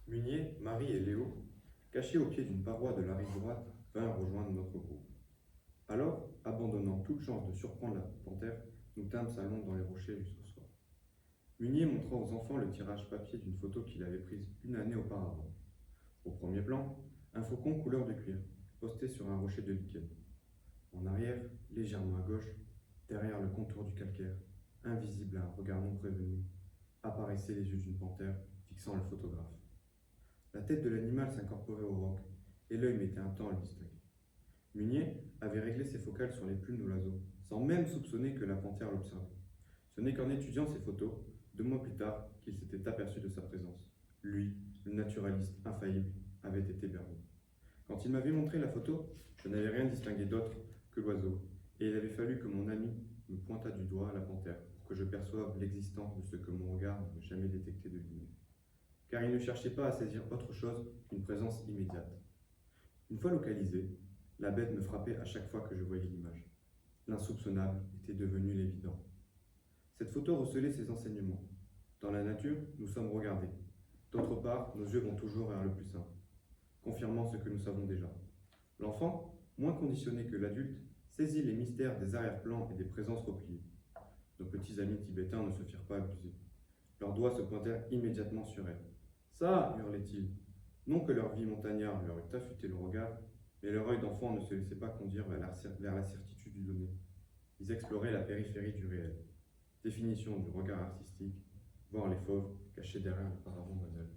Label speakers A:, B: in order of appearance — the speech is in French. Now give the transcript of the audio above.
A: Munier, Marie et Léo, cachés au pied d'une paroi de la rive droite, vinrent rejoindre notre groupe. Alors, abandonnant toute chance de surprendre la panthère, nous tînmes sa longue dans les rochers jusqu'au soir. Munier montra aux enfants le tirage papier d'une photo qu'il avait prise une année auparavant. Au premier plan, un faucon couleur de cuir, posté sur un rocher de lichen. En arrière, légèrement à gauche, derrière le contour du calcaire, invisible à un regard non prévenu, apparaissaient les yeux d'une panthère fixant le photographe. La tête de l'animal s'incorporait au roc, et l'œil mettait un temps à le distinguer. Munier avait réglé ses focales sur les plumes de l'oiseau, sans même soupçonner que la panthère l'observait. Ce n'est qu'en étudiant ses photos, 2 mois plus tard, qu'il s'était aperçu de sa présence. Lui, le naturaliste infaillible, avait été berné. Quand il m'avait montré la photo, je n'avais rien distingué d'autre que l'oiseau, et il avait fallu que mon ami me pointât du doigt la panthère pour que je perçoive l'existence de ce que mon regard n'avait jamais détecté de lui-même. Car il ne cherchait pas à saisir autre chose qu'une présence immédiate. Une fois localisée, la bête me frappait à chaque fois que je voyais l'image. L'insoupçonnable était devenu l'évident. Cette photo recelait ses enseignements. Dans la nature, nous sommes regardés. D'autre part, nos yeux vont toujours vers le plus simple, confirmant ce que nous savons déjà. L'enfant, moins conditionné que l'adulte, saisit les mystères des arrière-plans et des présences repliées. Nos petits amis tibétains ne se firent pas abuser. Leurs doigts se pointèrent immédiatement sur elle. Ça, hurlaient-ils. Non que leur vie montagnarde leur eût affûté le regard, mais leur œil d'enfant ne se laissait pas conduire vers la certitude du donné. Ils exploraient la périphérie du réel. Définition du regard artistique, voir les fauves cachés derrière le paravent banal.